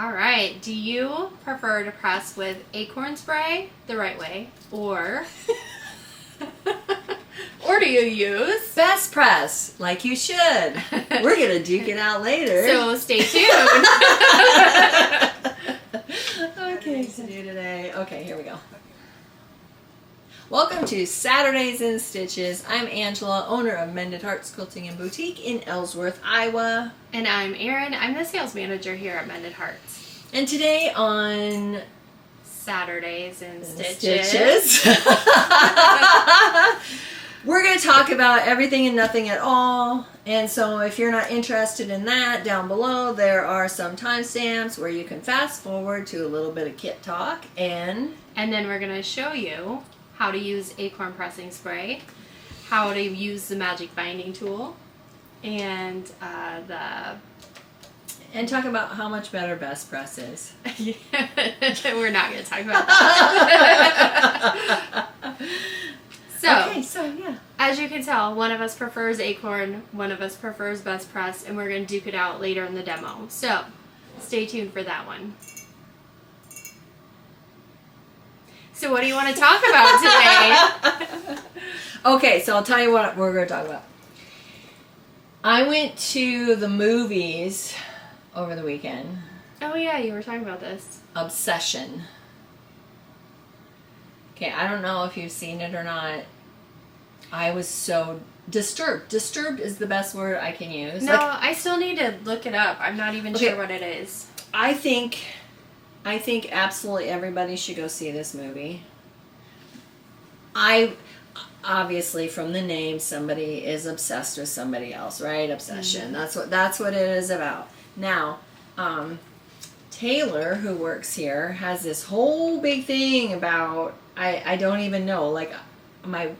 All right. Do you prefer to press with Acorn Spray the right way, or do you use Best press, like you should? We're going to duke it out later. So stay tuned. Okay, to do today. Okay, here we go. Welcome to Saturdays in Stitches. I'm Angela, owner of Mended Hearts Quilting and Boutique in Ellsworth, Iowa. And I'm Erin. I'm the sales manager here at Mended Hearts. And today on Saturdays in Stitches. We're going to talk about everything and nothing at all. And so if you're not interested in that, down below there are some timestamps where you can fast forward to a little bit of kit talk. And then we're going to show you how to use Acorn Pressing Spray, how to use the magic binding tool, and talk about how much better Best Press is. We're not going to talk about that. So, as you can tell, one of us prefers Acorn, one of us prefers Best Press, and we're going to duke it out later in the demo. So, stay tuned for that one. So what do you want to talk about today? Okay, so I'll tell you what we're going to talk about. I went to the movies over the weekend. Oh yeah, you were talking about this. Obsession. Okay, I don't know if you've seen it or not. I was so disturbed. Disturbed is the best word I can use. No, I still need to look it up. I'm not even sure what it is. I think absolutely everybody should go see this movie. Obviously from the name, somebody is obsessed with somebody else, right? Obsession. Mm-hmm. That's what it is about. Now, Taylor, who works here, has this whole big thing about I don't even know, like my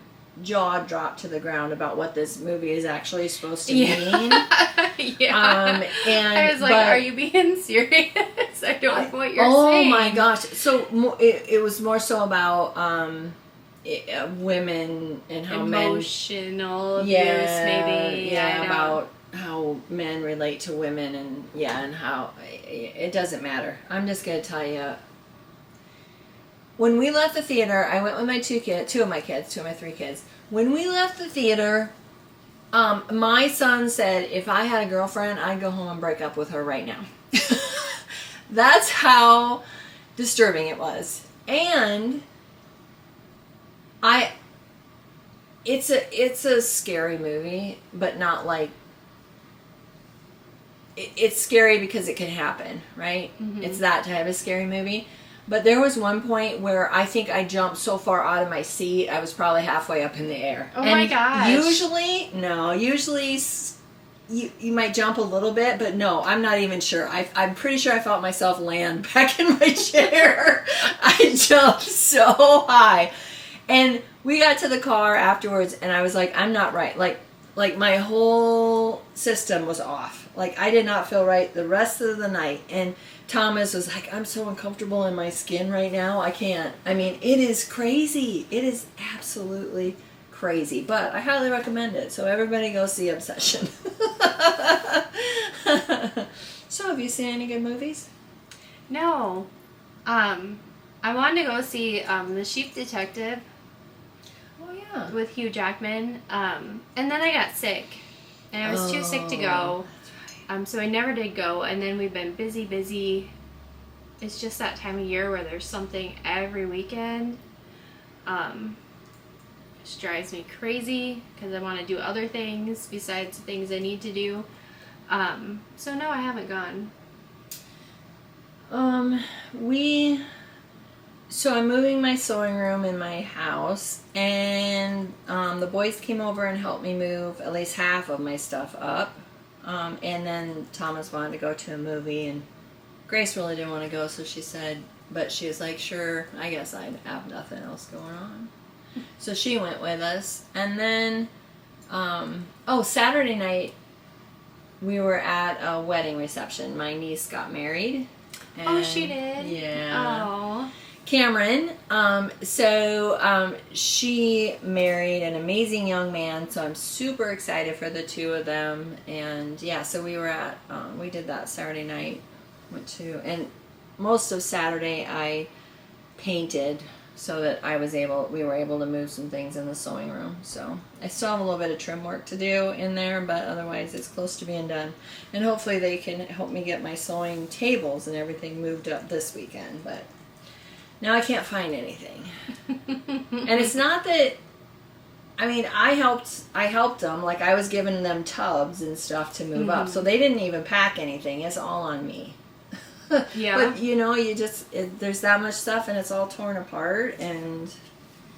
jaw dropped to the ground about what this movie is actually supposed to mean. Yeah. And I was like, are you being serious? I don't know what you're saying. Oh my gosh. So it was more so about women and how emotional abuse, maybe. Yeah, about how men relate to women and how it doesn't matter. I'm just going to tell you. When we left the theater, I went with my two of my three kids. When we left the theater, my son said, if I had a girlfriend, I'd go home and break up with her right now. That's how disturbing it was. And it's a scary movie, but not like, it's scary because it can happen, right? Mm-hmm. It's that type of scary movie. But there was one point where I think I jumped so far out of my seat, I was probably halfway up in the air. Oh my gosh. Usually you might jump a little bit, but no, I'm not even sure. I'm pretty sure I felt myself land back in my chair. I jumped so high. And we got to the car afterwards, and I was like, I'm not right. Like my whole system was off. Like I did not feel right the rest of the night. And Thomas was like, I'm so uncomfortable in my skin right now. I can't. I mean, it is crazy. It is absolutely crazy. But I highly recommend it. So everybody go see Obsession. So have you seen any good movies? No. I wanted to go see The Sheep Detective. Oh, yeah. With Hugh Jackman. And then I got sick. And I was too sick to go. So I never did go, and then we've been busy. It's just that time of year where there's something every weekend. Which drives me crazy because I want to do other things besides the things I need to do. So no, I haven't gone. So I'm moving my sewing room in my house, and the boys came over and helped me move at least half of my stuff up. And then Thomas wanted to go to a movie, and Grace really didn't want to go, so she said, but she was like, sure, I guess I have nothing else going on. So she went with us. And then, Saturday night, we were at a wedding reception. My niece got married. Oh, she did? Yeah. Oh. Cameron. She married an amazing young man, so I'm super excited for the two of them. And yeah, so we were at, we did that Saturday night. went to, and most of Saturday I painted so that we were able to move some things in the sewing room. So I still have a little bit of trim work to do in there, but otherwise it's close to being done. And hopefully they can help me get my sewing tables and everything moved up this weekend, but now I can't find anything. And it's not that, I mean, I helped them, like I was giving them tubs and stuff to move up, so they didn't even pack anything. It's all on me. Yeah. But you know, there's that much stuff and it's all torn apart, and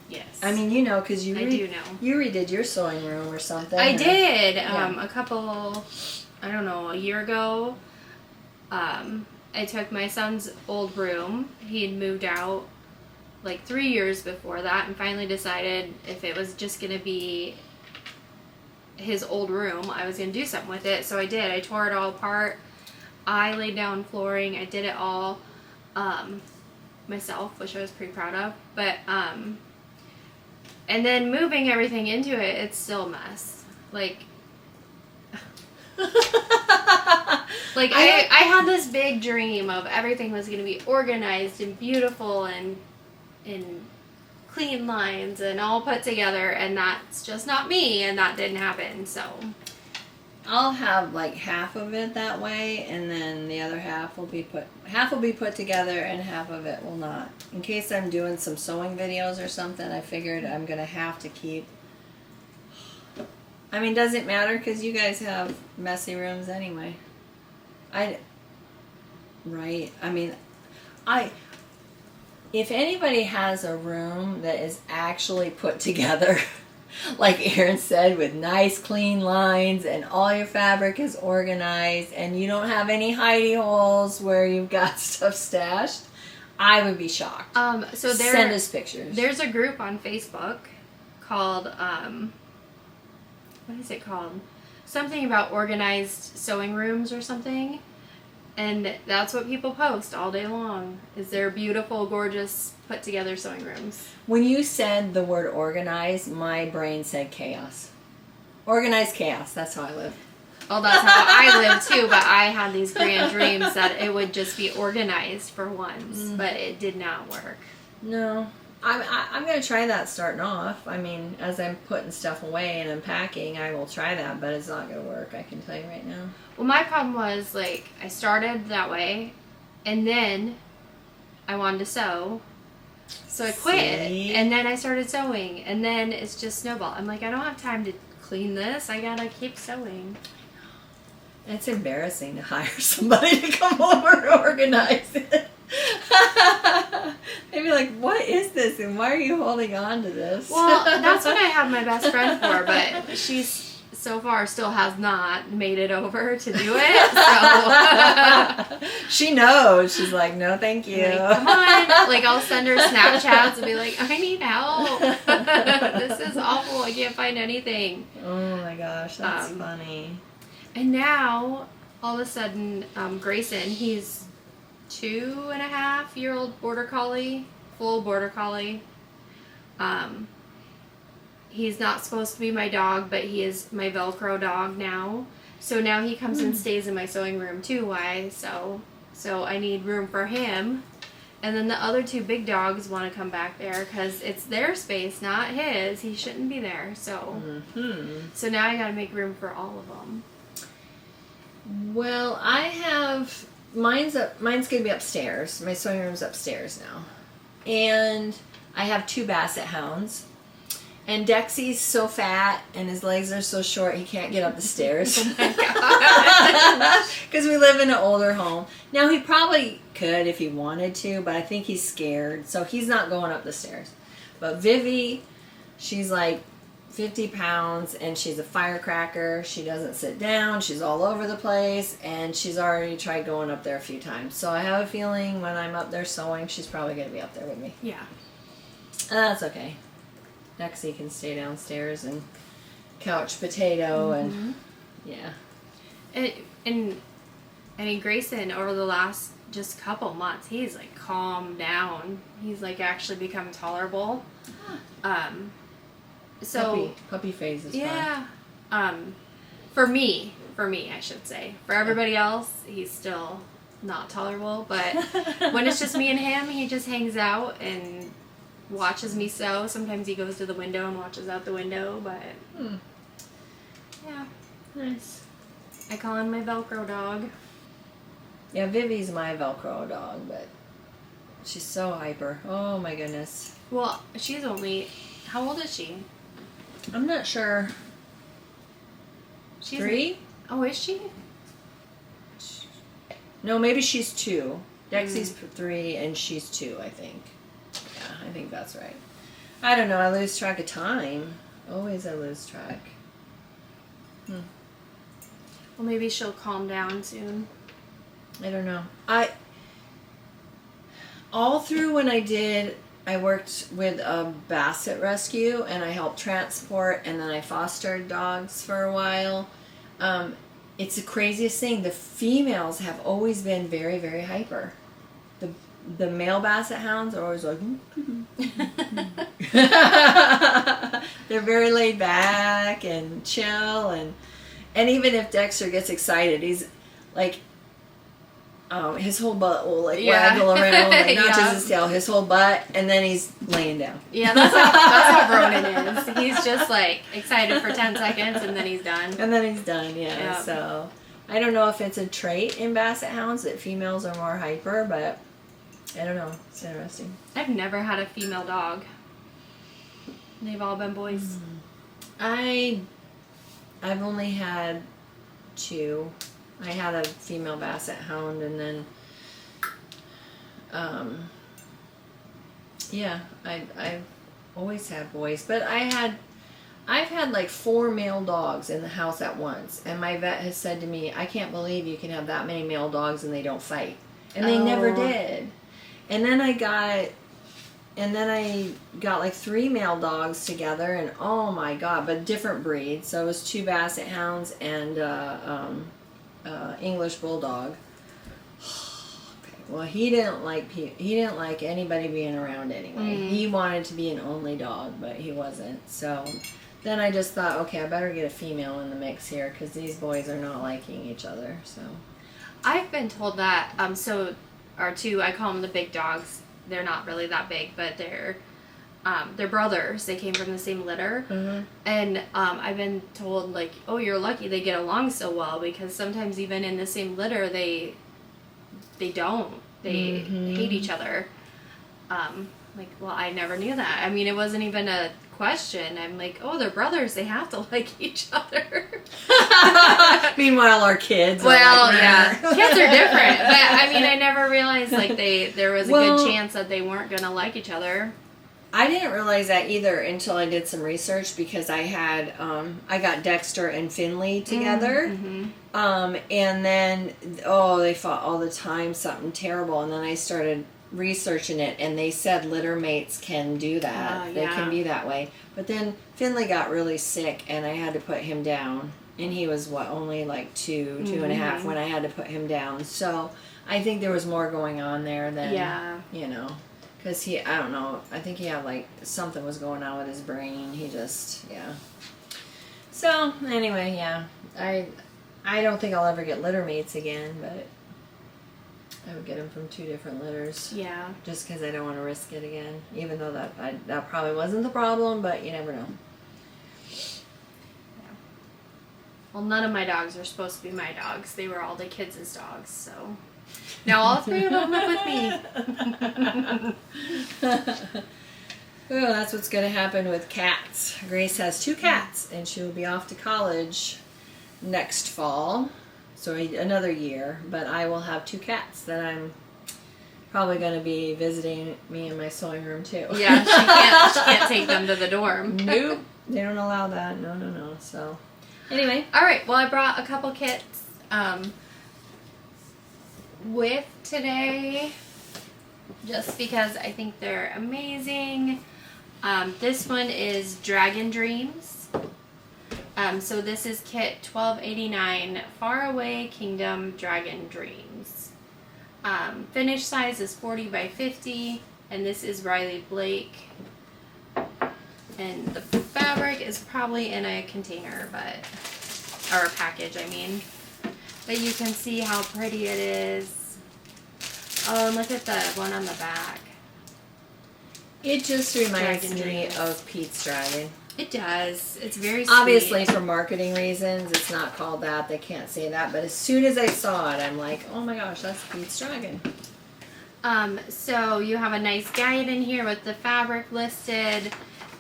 yes. I mean, you know, because you do know. You redid your sewing room or something. I did. A couple, I don't know, a year ago. I took my son's old room. He had moved out like 3 years before that, and finally decided if it was just going to be his old room, I was going to do something with it. So I did. I tore it all apart. I laid down flooring. I did it all myself, which I was pretty proud of. But and then moving everything into it, it's still a mess. Like I had this big dream of everything was going to be organized and beautiful and clean lines and all put together, and that's just not me, and that didn't happen. So I'll have like half of it that way, and then the other half will be put together, and half of it will not. In case I'm doing some sewing videos or something, I figured I'm gonna have to keep. I mean, does it matter? Because you guys have messy rooms anyway. Right. I mean, if anybody has a room that is actually put together, like Erin said, with nice clean lines and all your fabric is organized and you don't have any hidey holes where you've got stuff stashed, I would be shocked. So send us pictures. There's a group on Facebook called, what is it called? Something about organized sewing rooms or something. And that's what people post all day long, is their beautiful, gorgeous, put-together sewing rooms. When you said the word organized, my brain said chaos. Organized chaos, that's how I live. Well, that's how I live too, but I had these grand dreams that it would just be organized for once, but it did not work. No. I'm going to try that starting off. I mean, as I'm putting stuff away and unpacking, I will try that, but it's not going to work, I can tell you right now. Well, my problem was, like, I started that way, and then I wanted to sew, so I quit, and then I started sewing, and then it's just snowballed. I'm like, I don't have time to clean this, I gotta keep sewing. It's embarrassing to hire somebody to come over and organize it. They'd be like, what is this, and why are you holding on to this? Well, that's what I have my best friend for, but she's so far still has not made it over to do it, so she knows. She's like, no thank you. Like, come on. Like, I'll send her Snapchats and be like, I need help. This is awful, I can't find anything. Oh my gosh, that's funny. And now all of a sudden, Grayson, he's 2.5-year-old border collie, full border collie. He's not supposed to be my dog, but he is my Velcro dog now. So now he comes and stays in my sewing room too. Why? So I need room for him. And then the other two big dogs want to come back there because it's their space, not his. He shouldn't be there. So so now I got to make room for all of them. Well, I have mine's going to be upstairs. My sewing room's upstairs now, and I have 2 basset hounds. And Dexy's so fat and his legs are so short he can't get up the stairs. Oh my God. Because we live in an older home. Now he probably could if he wanted to, but I think he's scared, so he's not going up the stairs. But Vivi, she's like 50 pounds and she's a firecracker. She doesn't sit down. She's all over the place, and she's already tried going up there a few times. So I have a feeling when I'm up there sewing, she's probably going to be up there with me. Yeah. And that's okay. Dexy can stay downstairs and couch potato and yeah. And I mean, Grayson, over the last just couple months, he's like calmed down. He's like actually become tolerable. So puppy phase is fun. Yeah. For me, I should say. For everybody else, he's still not tolerable. But when it's just me and him, he just hangs out and watches me sew. Sometimes he goes to the window and watches out the window, but yeah. Nice. I call him my Velcro dog. Yeah, Vivi's my Velcro dog, but she's so hyper. Oh my goodness. Well, she's only, how old is she? I'm not sure. She's 3? Oh, is she? No, maybe she's 2. Dexy's 3 and she's 2, I think. Yeah, I think that's right. I don't know. I lose track of time. Always I lose track. Well, maybe she'll calm down soon. I don't know. All through when I worked with a basset rescue and I helped transport and then I fostered dogs for a while. It's the craziest thing. The females have always been very, very hyper. The male basset hounds are always like, they're very laid back and chill, and even if Dexter gets excited, he's like, his whole butt will like waggle around, like not just his tail, his whole butt, and then he's laying down. Yeah, that's how Ronan is. He's just like excited for 10 seconds and then he's done. And then he's done, yeah. So I don't know if it's a trait in basset hounds that females are more hyper, but I don't know. It's interesting. I've never had a female dog. They've all been boys. I've only had 2. I had a female basset hound, and then, I've always had boys. But I've had like 4 male dogs in the house at once, and my vet has said to me, I can't believe you can have that many male dogs and they don't fight. And they never did. And then I got like 3 male dogs together, and oh my god, but different breeds. So it was 2 basset hounds and English bulldog. Okay. Well, he didn't like anybody being around anyway. He wanted to be an only dog, but he wasn't. So then I just thought, okay, I better get a female in the mix here because these boys are not liking each other. So I've been told that. So our 2, I call them the big dogs. They're not really that big, but they're brothers. They came from the same litter. And I've been told, like, oh, you're lucky they get along so well, because sometimes even in the same litter, they don't. They hate each other. Like, well, I never knew that. I mean, it wasn't even a question. I'm like, oh, they're brothers. They have to like each other. Meanwhile, our kids. Well, yeah, kids are different. But I mean, I never realized like there was a good chance that they weren't gonna like each other. I didn't realize that either until I did some research, because I had I got Dexter and Finley together, and then they fought all the time, something terrible, and then I started researching it, and they said litter mates can do that. They can be that way. But then Finley got really sick, and I had to put him down, and he was only like 2.5 when I had to put him down. So I think there was more going on there than because I don't know, I think he had like something was going on with his brain. He just So anyway, I don't think I'll ever get litter mates again, but I would get them from 2 different litters. Yeah. Just because I don't want to risk it again. Even though that probably wasn't the problem, but you never know. Yeah. Well, none of my dogs are supposed to be my dogs. They were all the kids' dogs, so now all 3 of them live with me. Oh, that's what's going to happen with cats. Grace has 2 cats, and she will be off to college next fall. So another year, but I will have 2 cats that I'm probably going to be visiting me in my sewing room too. Yeah, she can't take them to the dorm. Nope, they don't allow that. No. So anyway, all right. Well, I brought a couple kits with today, just because I think they're amazing. This one is Dragon Dreams. So this is kit 1289, Faraway Kingdom Dragon Dreams. Finish size is 40 by 50, and this is Riley Blake. And the fabric is probably in a container, or a package, I mean. But you can see how pretty it is. Oh, and look at the one on the back. It just reminds Dragon me dreams. of Pete's Dragon. It does. It's very sweet. Obviously, for marketing reasons, it's not called that. They can't say that. But as soon as I saw it, I'm like, oh my gosh, that's Pete's Dragon. So you have a nice guide in here with the fabric listed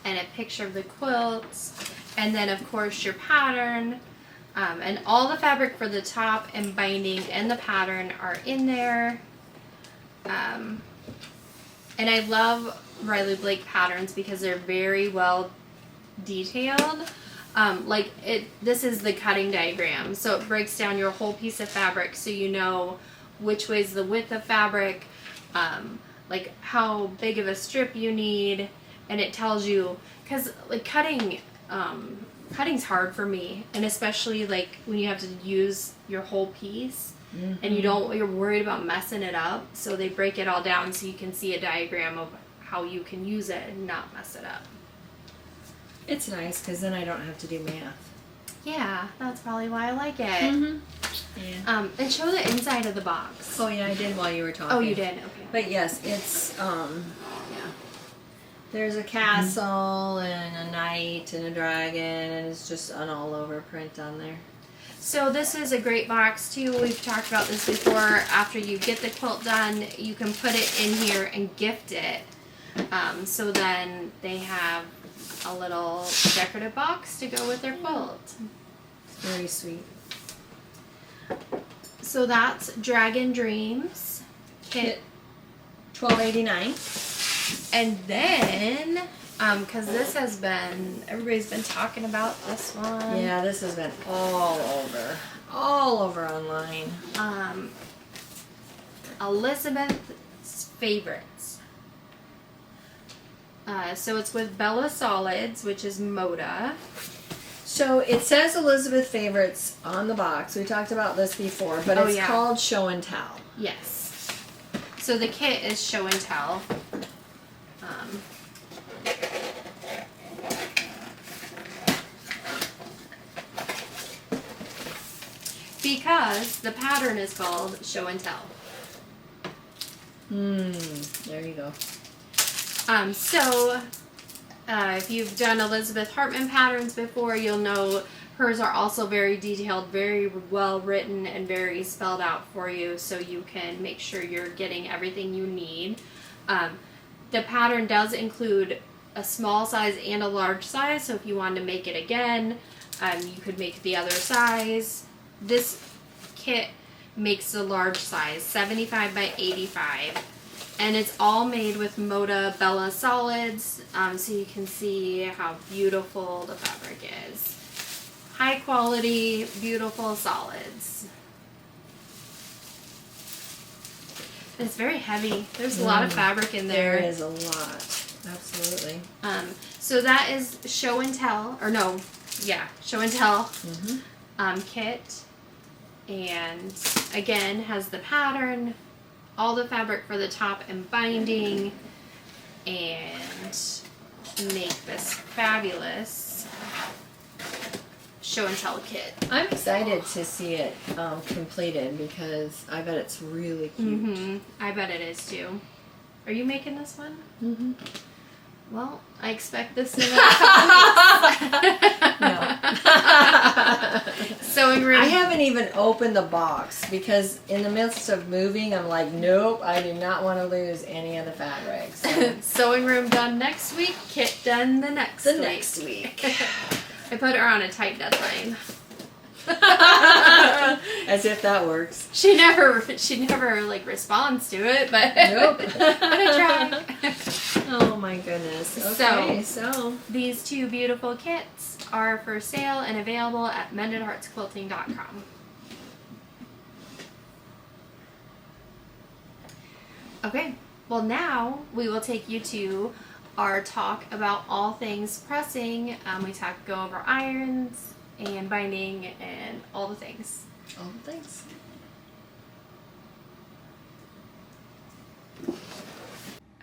and a picture of the quilts. And then, of course, your pattern. And all the fabric for the top and binding and the pattern are in there. And I love Riley Blake patterns because they're very well detailed. This is the cutting diagram, so it breaks down your whole piece of fabric so you know which way's the width of fabric, like how big of a strip you need, and it tells you, because like cutting's hard for me, and especially like when you have to use your whole piece. Mm-hmm. And you're worried about messing it up, so they break it all down so you can see a diagram of how you can use it and not mess it up. It's nice because then I don't have to do math. Yeah, that's probably why I like it. Mm-hmm. Yeah. And show the inside of the box. Oh yeah, I did while you were talking. Oh, you did? Okay. But yes, it's yeah. There's a castle and a knight and a dragon, and it's just an all-over print on there. So this is a great box too. We've talked about this before. After you get the quilt done, you can put it in here and gift it. So then they have a little decorative box to go with their quilt. Very sweet. So that's Dragon Dreams kit, $12.89. and then because everybody's been talking about this one. Yeah, this has been all over online. Elizabeth's Favorites. So it's with Bella Solids, which is Moda. So it says Elizabeth Favorites on the box. We talked about this before, but it's called Show and Tell. Yes. So the kit is Show and Tell. Because the pattern is called Show and Tell. There you go. If you've done Elizabeth Hartman patterns before, you'll know hers are also very detailed, very well written, and very spelled out for you, so you can make sure you're getting everything you need. The pattern does include a small size and a large size, so if you wanted to make it again, you could make the other size. This kit makes the large size, 75 by 85. And it's all made with Moda Bella Solids, so you can see how beautiful the fabric is. High quality, beautiful solids. It's very heavy. There's a lot of fabric in there. There is a lot. Absolutely. So that is Show and Tell, Show and Tell kit. And again, has the pattern, all the fabric for the top and binding, and make this fabulous Show and Tell kit. I'm excited to see it completed because I bet it's really cute. I bet it is too. Are you making this one? Well, I expect this in a couple weeks. Sewing room. I haven't even opened the box because in the midst of moving, I'm like, nope, I do not want to lose any of the fabric. So. Sewing room done next week, kit done the next week. I put her on a tight deadline. As if that works. She never like responds to it, but nope. I try. Oh my goodness. Okay, so these two beautiful kits are for sale and available at mendedheartsquilting.com. Okay, well now we will take you to our talk about all things pressing. We go over irons and binding and all the things. All the things.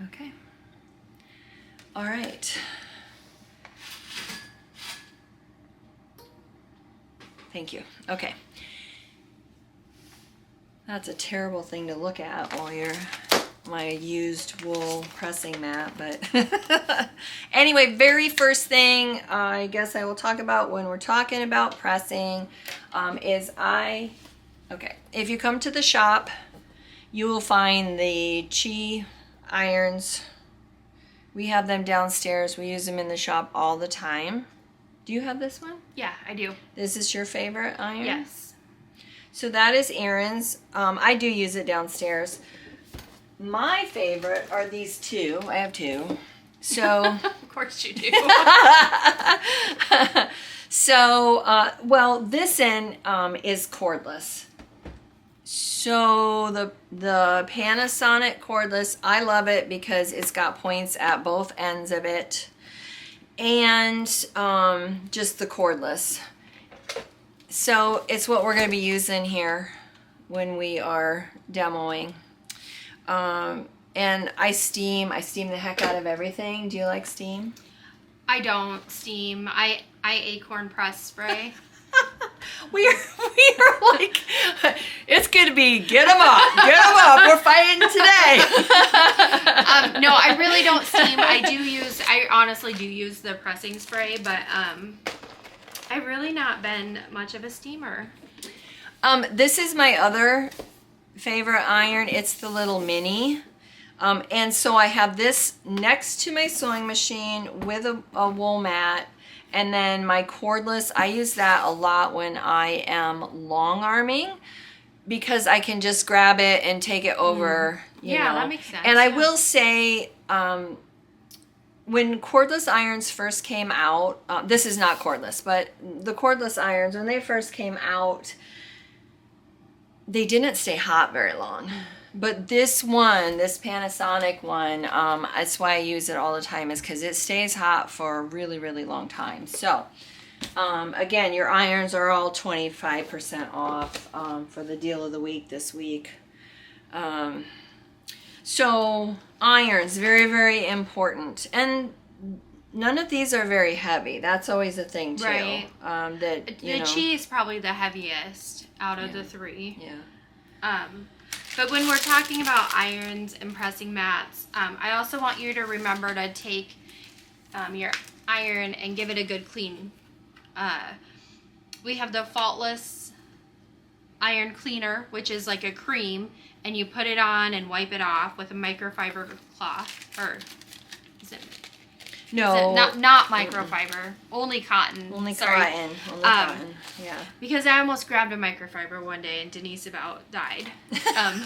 Okay. All right. Thank you. Okay. That's a terrible thing to look at while you're my used wool pressing mat, but anyway, very first thing I guess I will talk about when we're talking about pressing is okay, if you come to the shop, you will find the Chi irons. We have them downstairs. We use them in the shop all the time. Do you have this one? Yeah, I do. This is your favorite iron? Yes. So that is Erin's. I do use it downstairs. My favorite are these two. I have two. So of course you do. So, well, this end is cordless. So the Panasonic cordless, I love it because it's got points at both ends of it, and just the cordless. So it's what we're going to be using here when we are demoing. And I steam the heck out of everything. Do you like steam? I don't steam. I Acorn Press Spray. we are like, it's gonna be get them up. We're fighting today. No, I really don't steam. I honestly do use the pressing spray, but I've really not been much of a steamer. This is my other favorite iron. It's the little mini. And so I have this next to my sewing machine with a wool mat, and then my cordless, I use that a lot when I am long arming because I can just grab it and take it over. You know. That makes sense. And I will say, when cordless irons first came out, this is not cordless, but the cordless irons, when they first came out, they didn't stay hot very long. But this one, this Panasonic one, that's why I use it all the time, is because it stays hot for a really, really long time. So, again, your irons are all 25% off for the deal of the week this week. So, irons, very, very important. And none of these are very heavy. That's always a thing, too. Right. The Chi is probably the heaviest out of the three. Yeah. But when we're talking about irons and pressing mats, I also want you to remember to take your iron and give it a good clean. We have the Faultless iron cleaner, which is like a cream, and you put it on and wipe it off with a microfiber cloth, or is it? No, not microfiber, only cotton. Only Sorry. cotton. Yeah. Because I almost grabbed a microfiber one day and Denise about died. I'm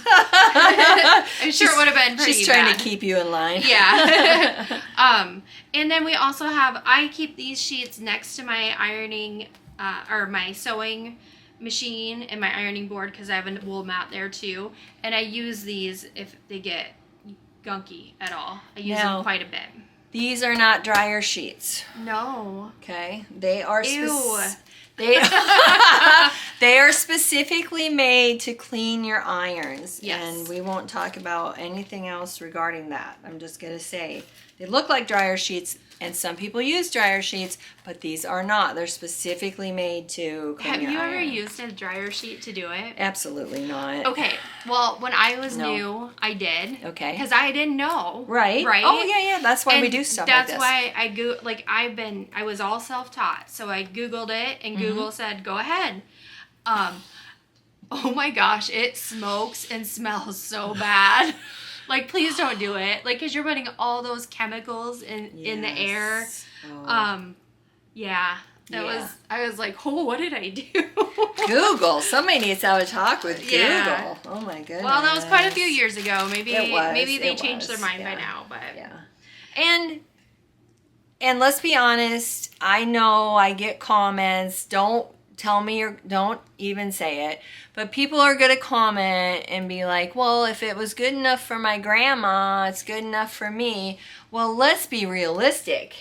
sure it would have been pretty She's trying bad. to keep you in line. Yeah. And then we also I keep these sheets next to my ironing, or my sewing machine and my ironing board because I have a wool mat there too. And I use these if they get gunky at all. I use them quite a bit. These are not dryer sheets. No. Okay. They are Ew. they are specifically made to clean your irons. Yes. And we won't talk about anything else regarding that. I'm just going to say they look like dryer sheets, and some people use dryer sheets, but these are not. They're specifically made to clean your iron. Have you ever used a dryer sheet to do it? Absolutely not. Okay. Well, when I was new, I did. Okay. Because I didn't know. Right. Right. Oh, yeah. That's why we do stuff like this. That's why I was all self-taught. So I Googled it, and Google said, go ahead. Oh my gosh, it smokes and smells so bad. Like, please don't do it. Like, because you're putting all those chemicals in the air. Oh. Yeah. I was like, oh, what did I do? Google. Somebody needs to have a talk with Google. Yeah. Oh my goodness. Well, that was quite a few years ago. Maybe they changed their mind by Yeah. now, but yeah. And let's be honest, I know I get comments, don't tell me don't even say it, but people are going to comment and be like, well, if it was good enough for my grandma, it's good enough for me. Well, let's be realistic.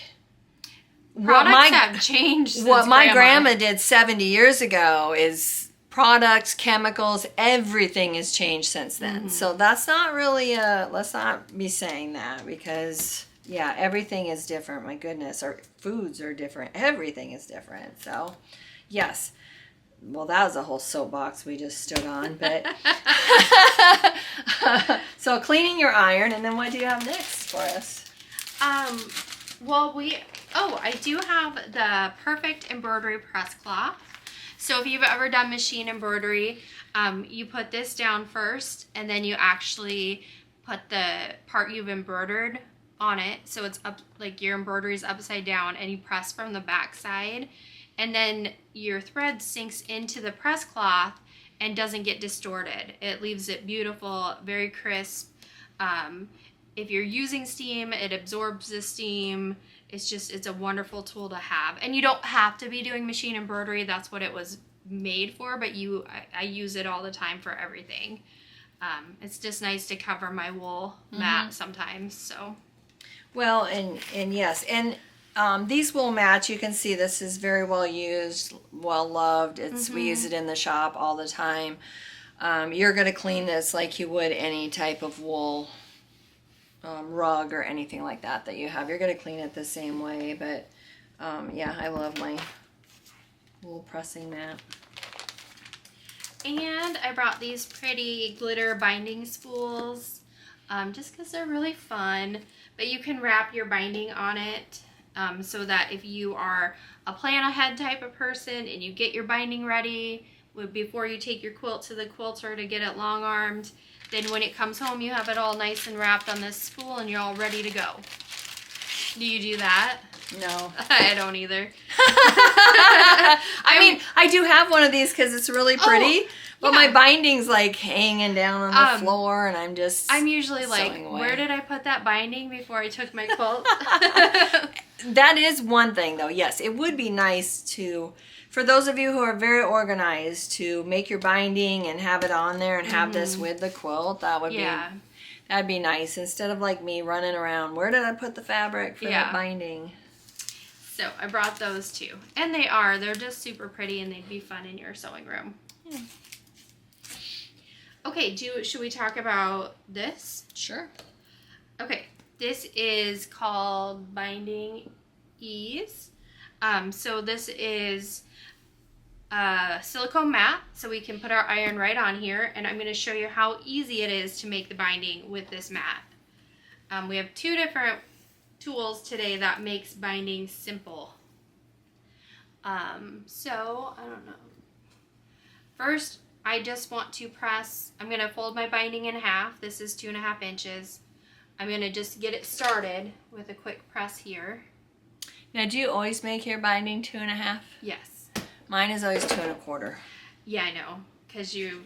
Products have changed since What my grandma did 70 years ago is products, chemicals, everything has changed since then. So that's not really let's not be saying that, because yeah, everything is different. My goodness, our foods are different. Everything is different. So yes, well, that was a whole soapbox we just stood on, but so cleaning your iron, and then what do you have next for us? Well, I do have the Perfect Embroidery Press Cloth. So if you've ever done machine embroidery, you put this down first, and then you actually put the part you've embroidered on it, so it's up, like your embroidery is upside down, and you press from the back side, and then your thread sinks into the press cloth and doesn't get distorted. It leaves it beautiful, very crisp. If you're using steam, it absorbs the steam. It's a wonderful tool to have. And you don't have to be doing machine embroidery. That's what it was made for, but I use it all the time for everything. It's just nice to cover my wool mat sometimes, so. Well, and yes, and these wool mats, you can see this is very well used, well loved. We use it in the shop all the time. You're going to clean this like you would any type of wool rug or anything like that you have. You're going to clean it the same way, but yeah, I love my wool pressing mat. And I brought these pretty glitter binding spools just because they're really fun, but you can wrap your binding on it so that if you are a plan ahead type of person and you get your binding ready before you take your quilt to the quilter to get it long armed, then when it comes home you have it all nice and wrapped on this spool and you're all ready to go. Do you do that? No. I don't either. I mean, I do have one of these because it's really pretty, but my binding's like hanging down on the floor, and I'm usually like, where did I put that binding before I took my quilt? That is one thing, though. Yes, it would be nice for those of you who are very organized, to make your binding and have it on there and have this with the quilt. That'd be nice, instead of like me running around, where did I put the fabric for that binding? So I brought those too. And they're just super pretty, and they'd be fun in your sewing room. Yeah. Okay, should we talk about this? Sure. Okay, this is called Binding Eaze. So this is a silicone mat, so we can put our iron right on here, and I'm going to show you how easy it is to make the binding with this mat. We have two different tools today that makes binding simple. So, I don't know. First, I just want to press, I'm going to fold my binding in half. This is 2.5 inches. I'm going to just get it started with a quick press here. Now, do you always make your binding 2.5? Yes. Mine is always 2.25. Yeah, I know, because you're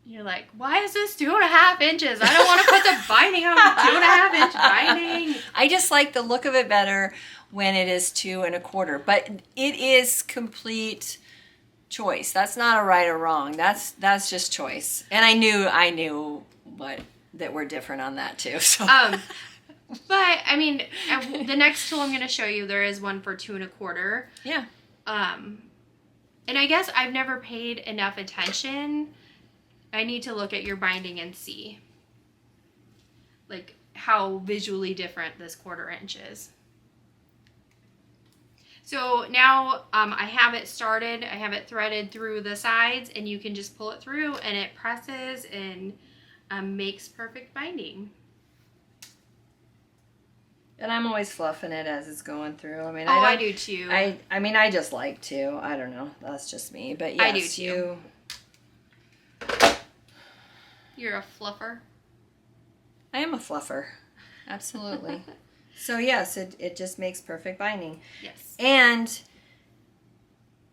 like, why is this 2.5 inches? I don't want to put the binding on a 2.5 inch binding. I just like the look of it better when it is 2.25, but it is complete choice. That's not a right or wrong. That's just choice. And I knew that we're different on that too. So. But I mean, the next tool I'm going to show you, there is one for 2.25. Yeah. And I guess I've never paid enough attention. I need to look at your binding and see, like, how visually different this 1/4 inch is. So now I have it started. I have it threaded through the sides, and you can just pull it through, and it presses and makes perfect binding. And I'm always fluffing it as it's going through. I mean, I do too. I mean, I just like to. I don't know. That's just me. But yes, I do too. You're a fluffer. I am a fluffer. Absolutely. So yes, it just makes perfect binding. Yes. And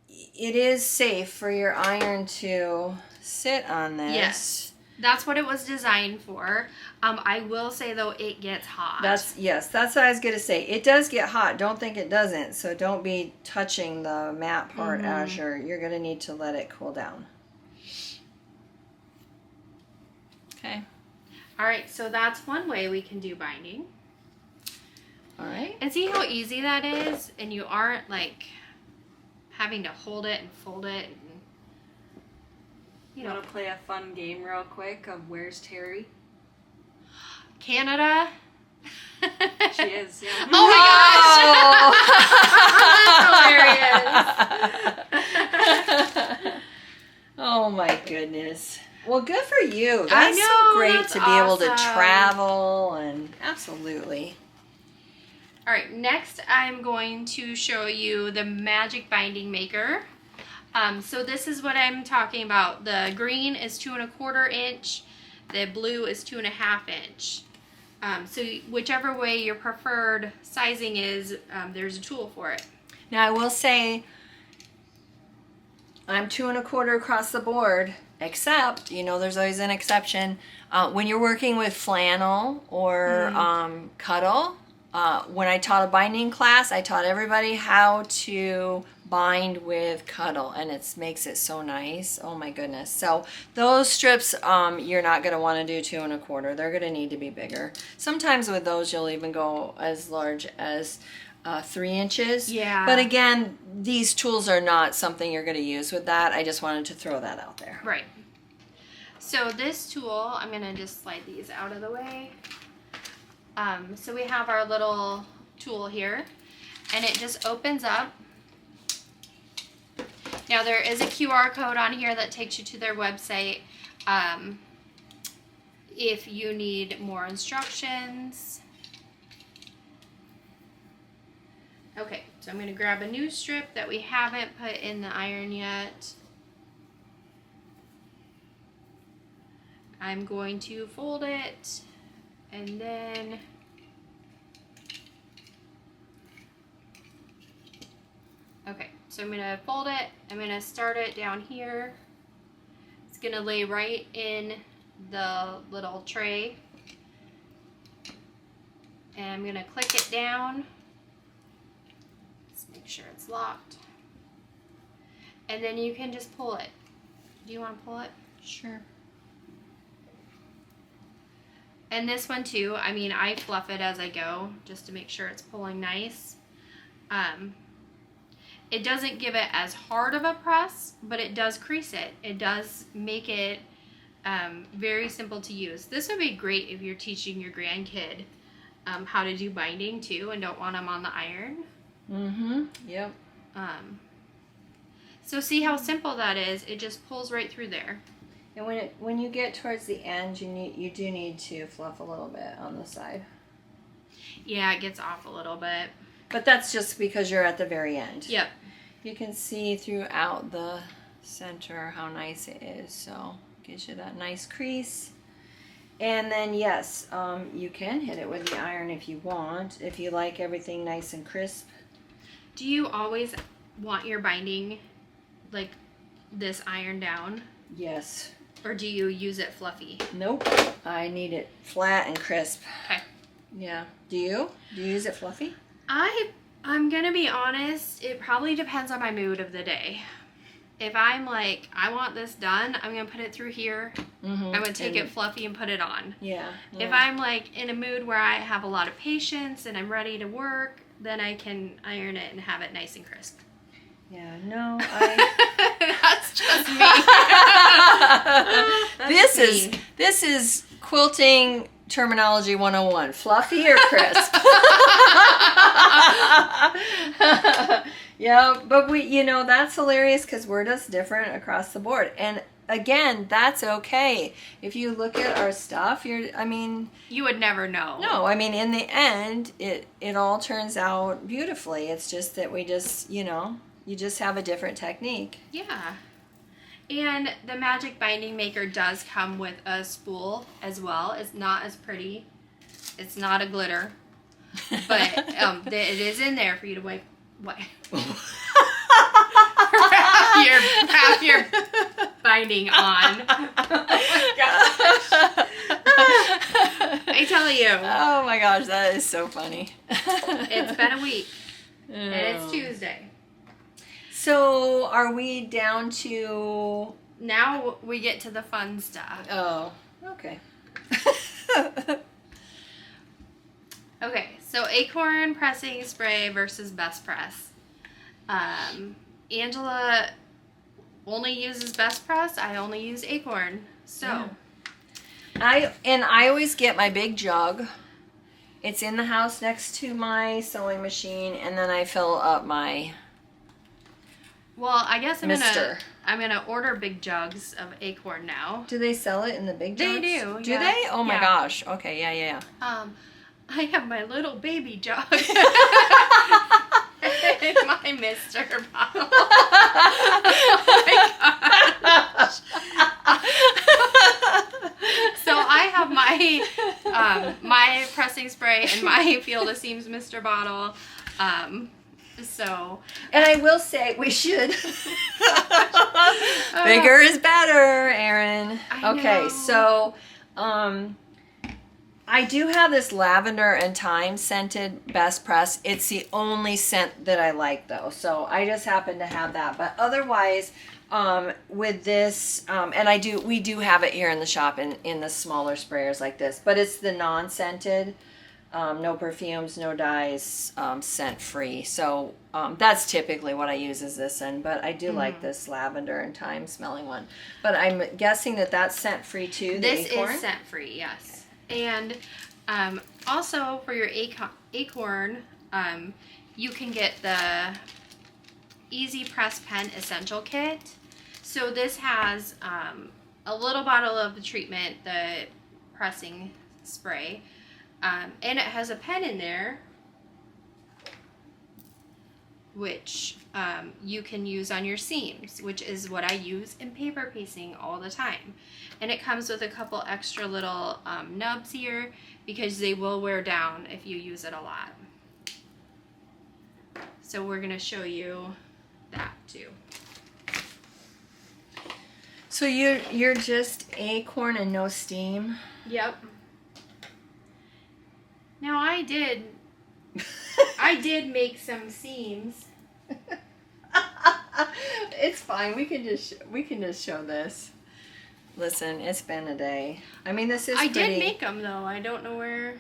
it is safe for your iron to sit on this. Yes. That's what it was designed for. I will say, though, it gets hot. That's what I was going to say. It does get hot. Don't think it doesn't. So don't be touching the mat part as you're going to need to let it cool down. Okay. All right, so that's one way we can do binding. All right. And see how easy that is? And you aren't, like, having to hold it and fold it. And, you want to play a fun game real quick of Where's Terry? Canada. She is, yeah. Oh my gosh! That's hilarious. goodness. Well, good for you. That's I know, so great that's to be able to awesome. travel and absolutely. All right, next I'm going to show you the Magic Binding Maker. So this is what I'm talking about. The green is 2 1/4 inch. The blue is 2 1/2 inch. So whichever way your preferred sizing is, there's a tool for it. Now I will say I'm 2 1/4 across the board, except, you know, there's always an exception. When you're working with flannel or cuddle, when I taught a binding class, I taught everybody how to bind with cuddle, and it makes it so nice. Oh my goodness. So those strips, you're not going to want to do 2 1/4. They're going to need to be bigger. Sometimes with those, you'll even go as large as 3 inches. Yeah. But again, these tools are not something you're going to use with that. I just wanted to throw that out there. Right. So this tool, I'm going to just slide these out of the way. So we have our little tool here, and it just opens up. Now there is a QR code on here that takes you to their website if you need more instructions. Okay, so I'm going to grab a new strip that we haven't put in the iron yet. I'm going to fold it, and then okay, so I'm going to fold it. I'm going to start it down here. It's going to lay right in the little tray. And I'm going to click it down. Let's make sure it's locked. And then you can just pull it. Do you want to pull it? Sure. And this one too, I mean, I fluff it as I go just to make sure it's pulling nice. It doesn't give it as hard of a press, but it does crease it. It does make it very simple to use. This would be great if you're teaching your grandkid how to do binding too and don't want them on the iron. Mm-hmm. Yep. So see how simple that is? It just pulls right through there. And when you get towards the end, you do need to fluff a little bit on the side. Yeah, it gets off a little bit. But that's just because you're at the very end. Yep. You can see throughout the center how nice it is. So gives you that nice crease. And then yes, you can hit it with the iron if you want, if you like everything nice and crisp. Do you always want your binding like this iron down? Yes. Or do you use it fluffy? Nope. I need it flat and crisp. Okay. Yeah. Do you? Do you use it fluffy? I'm gonna be honest, it probably depends on my mood of the day. If I'm like, I want this done, I'm gonna put it through here. Mm-hmm. I'm gonna take it fluffy and put it on. Yeah. If I'm like in a mood where I have a lot of patience and I'm ready to work, then I can iron it and have it nice and crisp. Yeah, no, that's just me. This is quilting terminology 101. Fluffy or crisp? Yeah, but that's hilarious because we're just different across the board. And again, that's okay. If you look at our stuff, you would never know. No, in the end, it all turns out beautifully. It's just that we just, you just have a different technique. Yeah. And the Magic Binding Maker does come with a spool as well. It's not as pretty. It's not a glitter. But it is in there for you to wipe. have your binding on. Oh my gosh. I tell you. Oh my gosh, that is so funny. It's been a week. And it's Tuesday. So are we down to... Now we get to the fun stuff. Oh, okay. Okay, so Acorn Pressing Spray versus Best Press. Angela only uses Best Press. I only use Acorn. So... Yeah. I always get my big jug. It's in the house next to my sewing machine, and then I fill up my... Well, I guess Mister. I'm gonna order big jugs of Acorn now. Do they sell it in the big jugs? They do. Do yeah. they? Oh my Yeah. gosh. Okay, yeah. I have my little baby jug. And my Mister bottle. Oh my gosh. So I have my pressing spray and my Field of Seams Mister bottle. And I will say we should. Bigger is better, Erin. Okay, so I do have this lavender and thyme scented Best Press. It's the only scent that I like though, so I just happen to have that. But otherwise, with this, and we do have it here in the shop in the smaller sprayers like this, but it's the non-scented. No perfumes, no dyes, scent free. So that's typically what I use is this in, but I do like this lavender and thyme smelling one. But I'm guessing that that's scent free too. This is scent free, yes. And also for your Acorn, you can get the Easy Press Pen Essential Kit. So this has a little bottle of the treatment, the pressing spray. And it has a pen in there, which you can use on your seams, which is what I use in paper pasting all the time. And it comes with a couple extra little nubs here because they will wear down if you use it a lot. So we're going to show you that too. So you're just Acorn and no steam? Yep. Now I did make some seams. It's fine. We can just show this. Listen, it's been a day. I mean, this is I pretty... did make them though. I don't know where.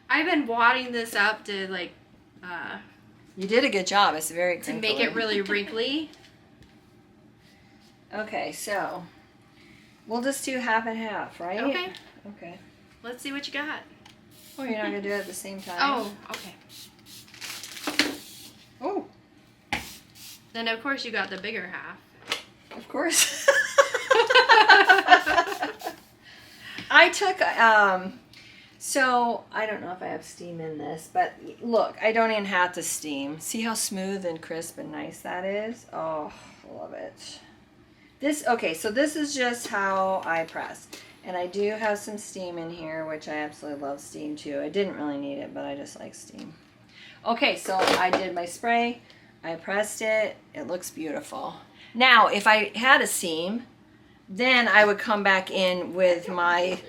I've been wadding this up to like. You did a good job. It's very crinkly. To make it really wrinkly. Okay, so we'll just do half and half, right? Okay. Okay. Let's see what you got. Oh, you're not gonna do it at the same time. Oh, okay. Oh. Then of course you got the bigger half. Of course. I took so I don't know if I have steam in this, but look, I don't even have to steam. See how smooth and crisp and nice that is? Oh, love it. So this is just how I press. And I do have some steam in here, which I absolutely love steam too. I didn't really need it, but I just like steam. Okay, so I did my spray. I pressed it. It looks beautiful. Now, if I had a seam, then I would come back in with my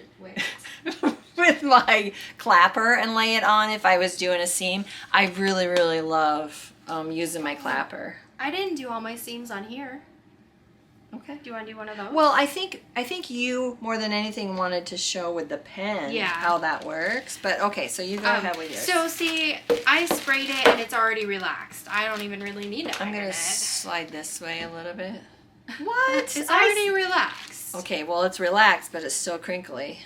with my clapper and lay it on if I was doing a seam. I really, really love using my clapper. I didn't do all my seams on here. Okay. Do you want to do one of those? Well, I think you more than anything wanted to show with the pen how that works. But okay, so you go ahead with yours. So see, I sprayed it and it's already relaxed. I don't even really need it. I'm gonna slide this way a little bit. What? It's already relaxed. Okay, well it's relaxed, but it's still crinkly.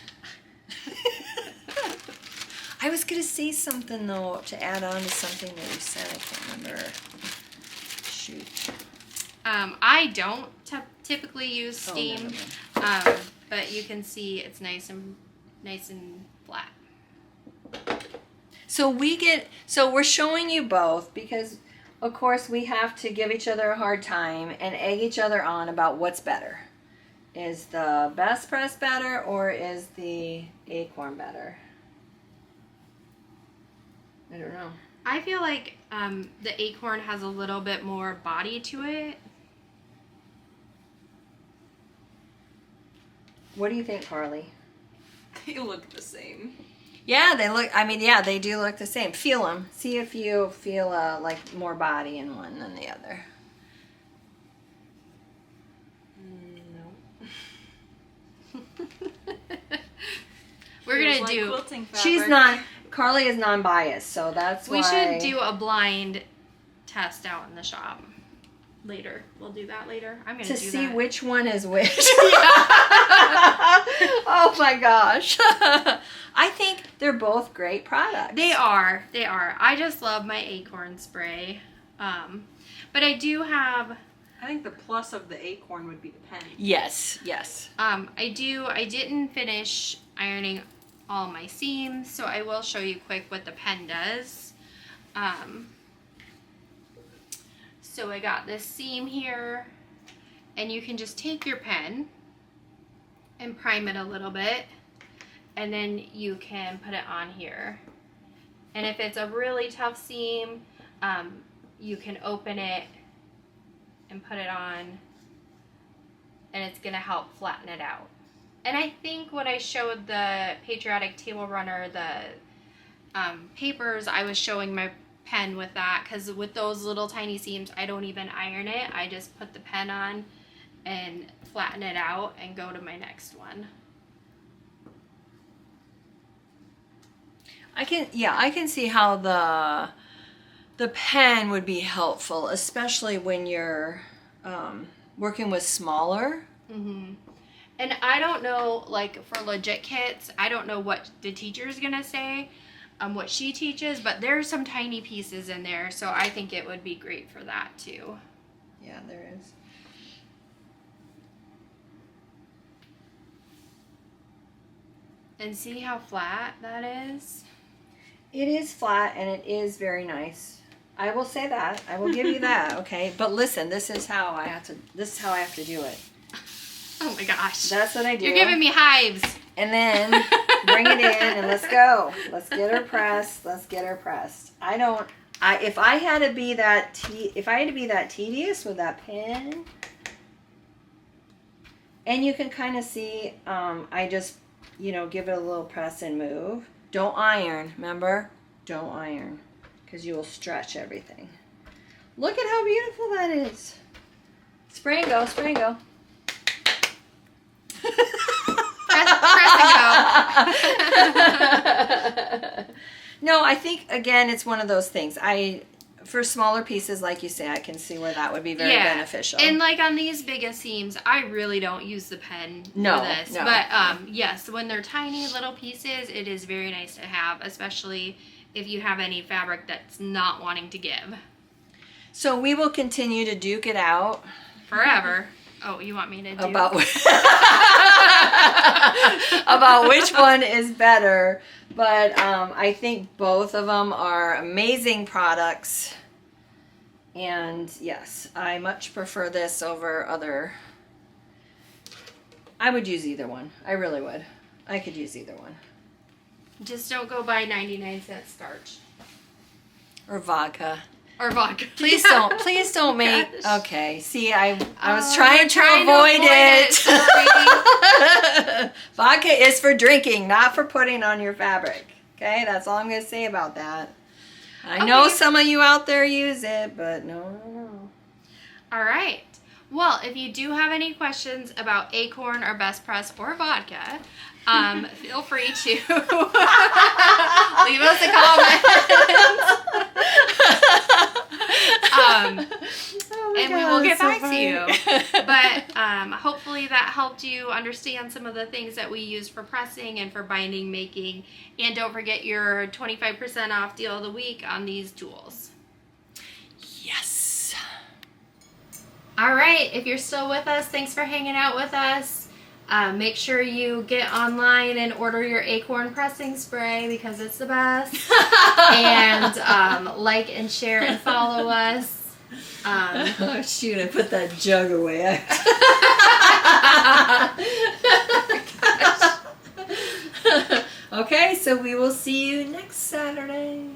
I was gonna say something though to add on to something that you said. I can't remember. Shoot. I don't typically use steam, but you can see it's nice and flat. So we're showing you both because, of course, we have to give each other a hard time and egg each other on about what's better. Is the Best Press better or is the Acorn better? I don't know. I feel like the Acorn has a little bit more body to it. What do you think, Carly? They look the same. Yeah, they do look the same. Feel them. See if you feel like more body in one than the other. No. We're going to do... Quilting fabric. She's not... Carly is non-biased, so that's why... We should do a blind test out in the shop later. We'll do that later. I'm going to do that. To see which one is which. Oh my gosh. I think they're both great products. They are. I just love my Acorn spray. But I do have, I think the plus of the Acorn would be the pen. Yes, yes. I didn't finish ironing all my seams, so I will show you quick what the pen does. So I got this seam here, and you can just take your pen and prime it a little bit, and then you can put it on here. And if it's a really tough seam, you can open it and put it on, and it's gonna help flatten it out. And I think when I showed the Patriotic Table Runner, the papers, I was showing my pen with that, because with those little tiny seams, I don't even iron it. I just put the pen on and flatten it out and go to my next one. I can see how the pen would be helpful, especially when you're working with smaller. Mm-hmm. And I don't know, like for legit kits, I don't know what the teacher's gonna say, what she teaches, but there's some tiny pieces in there, so I think it would be great for that too. Yeah, there is. And see how flat that is? It is flat and it is very nice. I will say that. I will give you that, okay? But listen, this is how I have to do it. Oh my gosh. That's what I do. You're giving me hives. And then bring it in and let's go. Let's get her pressed. Let's get her pressed. If I had to be that tedious with that pen, and you can kind of see, I just, give it a little press and move. Don't iron, remember? Don't iron, because you will stretch everything. Look at how beautiful that is. Spray and go, spray and go. Press and go. No, I think, again, it's one of those things. For smaller pieces, like you say, I can see where that would be very beneficial. And like on these biggest seams, I really don't use the pen for this. No. But yes, when they're tiny little pieces, it is very nice to have, especially if you have any fabric that's not wanting to give. So we will continue to duke it out. Forever. Oh, you want me to do about which one is better, but I think both of them are amazing products, and yes, I much prefer this over other. I would use either one. I really would. I could use either one. Just don't go buy 99-cent starch Or vodka. or vodka. Please don't make. Okay. See, I was trying to trying avoid to it. Vodka is for drinking, not for putting on your fabric. Okay, that's all I'm going to say about that. I know some of you out there use it, but no. All right. Well, if you do have any questions about Acorn or Best Press or vodka, feel free to leave us a comment. And we will get back to you. But hopefully that helped you understand some of the things that we use for pressing and for binding making. And don't forget your 25% off deal of the week on these tools. Yes. All right. If you're still with us, thanks for hanging out with us. Make sure you get online and order your Acorn Pressing Spray because it's the best. And like and share and follow us. Oh shoot, I put that jug away. Okay, so we will see you next Saturday.